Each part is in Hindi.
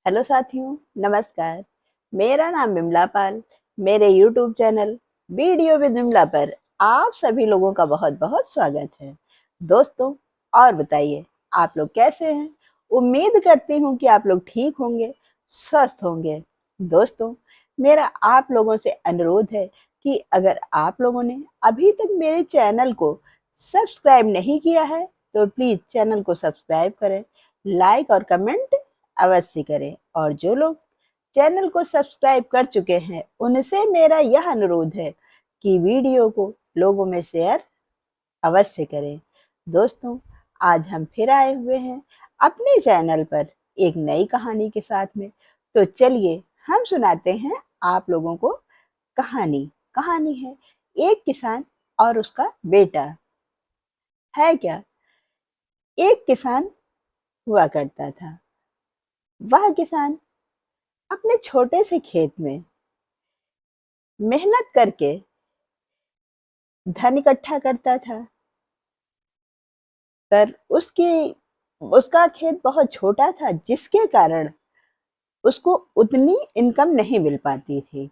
हेलो साथियों, नमस्कार। मेरा नाम बिमला पाल। मेरे YouTube channel video with Bimla पर आप सभी लोगों का बहुत बहुत स्वागत है। दोस्तों, और बताइए आप लोग कैसे हैं। उम्मीद करती हूँ कि आप लोग ठीक होंगे, स्वस्थ होंगे। दोस्तों, मेरा आप लोगों से अनुरोध है कि अगर आप लोगों ने अभी तक मेरे चैनल को सब्सक्राइब नहीं किया है तो प्लीज चैनल को सब्सक्राइब करें, लाइक और कमेंट अवश्य करें। और जो लोग चैनल को सब्सक्राइब कर चुके हैं उनसे मेरा यह अनुरोध है कि वीडियो को लोगों में शेयर अवश्य करें। दोस्तों, आज हम फिर आए हुए हैं अपने चैनल पर एक नई कहानी के साथ में। तो चलिए हम सुनाते हैं आप लोगों को कहानी। कहानी है एक किसान और उसका बेटा। है क्या, एक किसान हुआ करता था। वह किसान अपने छोटे से खेत में मेहनत करके धन इकट्ठा करता था। पर उसका खेत बहुत छोटा था, जिसके कारण उसको उतनी इनकम नहीं मिल पाती थी।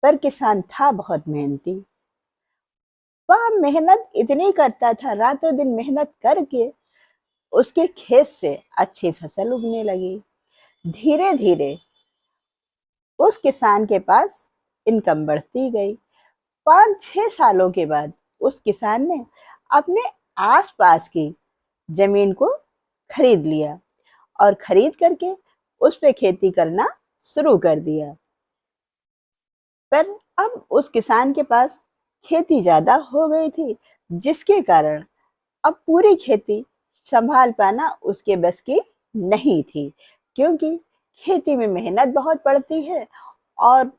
पर किसान था बहुत मेहनती। वह मेहनत इतनी करता था, रातों दिन मेहनत करके उसके खेत से अच्छी फसल उगने लगी। धीरे धीरे उस किसान के पास इनकम बढ़ती गई। 5-6 सालों के बाद उस किसान ने अपने आसपास की जमीन को खरीद लिया और खरीद करके उस पे खेती करना शुरू कर दिया। पर अब उस किसान के पास खेती ज्यादा हो गई थी, जिसके कारण अब पूरी खेती संभाल पाना उसके बस की नहीं थी, क्योंकि खेती में मेहनत बहुत पड़ती है और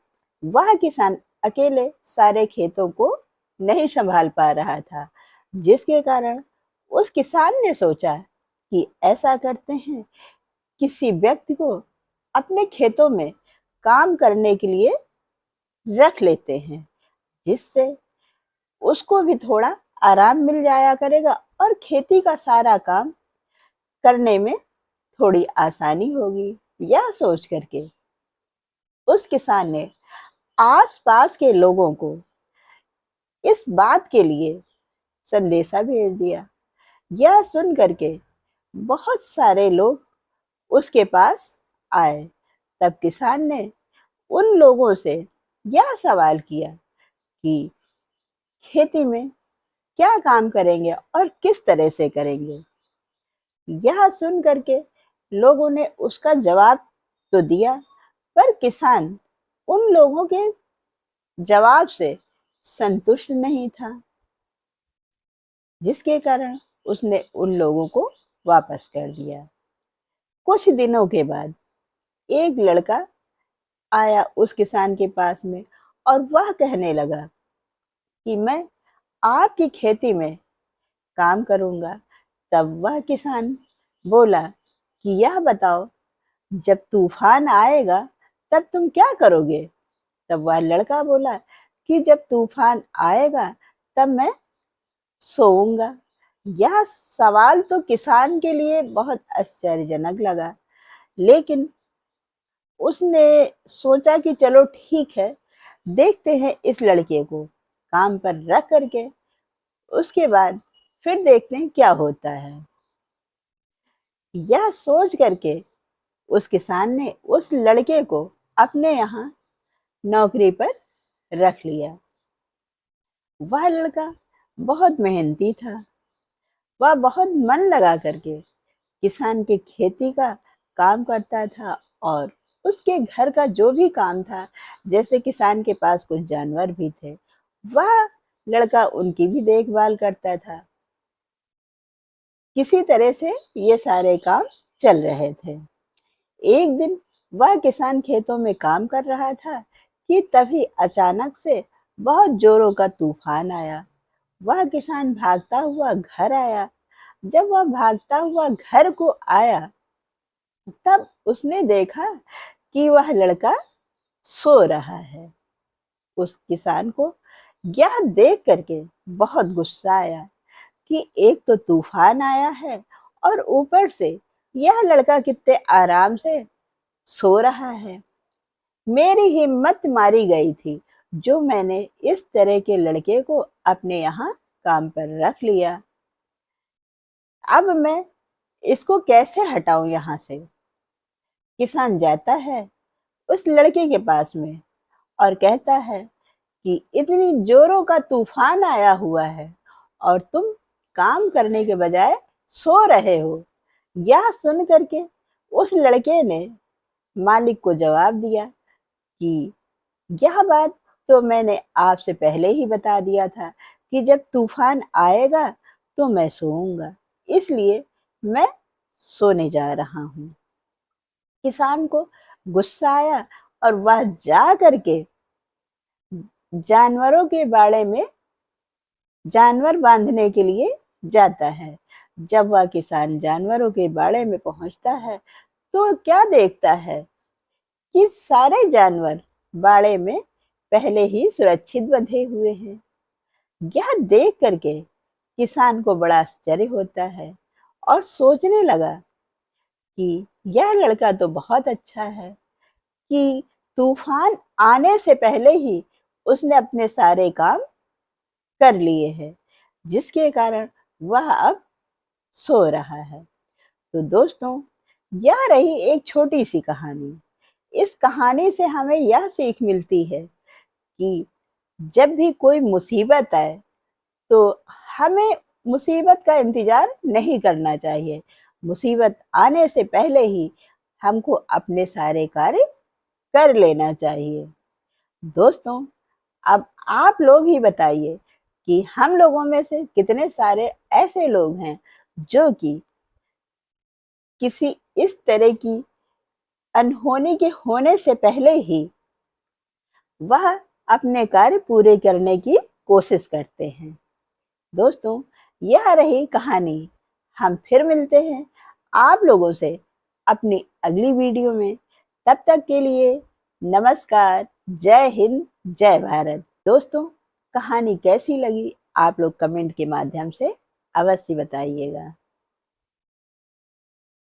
वह किसान अकेले सारे खेतों को नहीं संभाल पा रहा था। जिसके कारण उस किसान ने सोचा कि ऐसा करते हैं, किसी व्यक्ति को अपने खेतों में काम करने के लिए रख लेते हैं, जिससे उसको भी थोड़ा आराम मिल जाया करेगा और खेती का सारा काम करने में थोड़ी आसानी होगी। यह सोच करके उस किसान ने आसपास के लोगों को इस बात के लिए संदेशा भेज दिया। यह सुन करके बहुत सारे लोग उसके पास आए। तब किसान ने उन लोगों से यह सवाल किया कि खेती में क्या काम करेंगे और किस तरह से करेंगे। यह सुन करके लोगों ने उसका जवाब तो दिया, पर किसान उन लोगों के जवाब से संतुष्ट नहीं था, जिसके कारण उसने उन लोगों को वापस कर दिया। कुछ दिनों के बाद एक लड़का आया उस किसान के पास में और वह कहने लगा कि मैं आपकी खेती में काम करूंगा। तब वह किसान बोला कि यह बताओ, जब तूफान आएगा तब तुम क्या करोगे। तब वह लड़का बोला कि जब तूफान आएगा तब मैं सोऊंगा। यह सवाल तो किसान के लिए बहुत आश्चर्यजनक लगा, लेकिन उसने सोचा कि चलो ठीक है, देखते हैं इस लड़के को काम पर रख करके, उसके बाद फिर देखते हैं क्या होता है। यह सोच करके उस किसान ने उस लड़के को अपने यहाँ नौकरी पर रख लिया। वह लड़का बहुत मेहनती था। वह बहुत मन लगा करके किसान के खेती का काम करता था और उसके घर का जो भी काम था, जैसे किसान के पास कुछ जानवर भी थे, वह लड़का उनकी भी देखभाल करता था। किसी तरह से ये सारे काम चल रहे थे। एक दिन वह किसान खेतों में काम कर रहा था कि तभी अचानक से बहुत जोरों का तूफान आया। वह किसान भागता हुआ घर आया। जब वह भागता हुआ घर को आया, तब उसने देखा कि वह लड़का सो रहा है। उस किसान को यह देख करके बहुत गुस्सा आया कि एक तो तूफान आया है और ऊपर से यह लड़का कितने आराम से सो रहा है। मेरी हिम्मत मारी गई थी जो मैंने इस तरह के लड़के को अपने यहाँ काम पर रख लिया। अब मैं इसको कैसे हटाऊं यहाँ से। किसान जाता है उस लड़के के पास में और कहता है कि इतनी जोरों का तूफान आया हुआ है और तुम काम करने के बजाय सो रहे हो। यह सुन करके उस लड़के ने मालिक को जवाब दिया कि यह बात तो मैंने आपसे पहले ही बता दिया था कि जब तूफान आएगा तो मैं सोऊंगा, इसलिए मैं सोने जा रहा हूँ। किसान को गुस्सा आया और वह जा करके जानवरों के बाड़े में जानवर बांधने के लिए जाता है। जब वह किसान जानवरों के बाड़े में पहुंचता है तो क्या देखता है कि सारे जानवर बाड़े में पहले ही सुरक्षित बंधे हुए हैं। यह देख करके किसान को बड़ा आश्चर्य होता है और सोचने लगा कि यह लड़का तो बहुत अच्छा है कि तूफान आने से पहले ही उसने अपने सारे काम कर लिए हैं, जिसके कारण वह अब सो रहा है। तो दोस्तों, यह रही एक छोटी सी कहानी। इस कहानी से हमें यह सीख मिलती है कि जब भी कोई मुसीबत आए तो हमें मुसीबत का इंतजार नहीं करना चाहिए। मुसीबत आने से पहले ही हमको अपने सारे कार्य कर लेना चाहिए। दोस्तों, अब आप लोग ही बताइए कि हम लोगों में से कितने सारे ऐसे लोग हैं जो कि किसी इस तरह की अनहोनी के होने से पहले ही वह अपने कार्य पूरे करने की कोशिश करते हैं। दोस्तों, यह रही कहानी। हम फिर मिलते हैं आप लोगों से अपनी अगली वीडियो में। तब तक के लिए नमस्कार, जय हिंद, जय भारत। दोस्तों, कहानी कैसी लगी आप लोग कमेंट के माध्यम से अवश्य बताइएगा।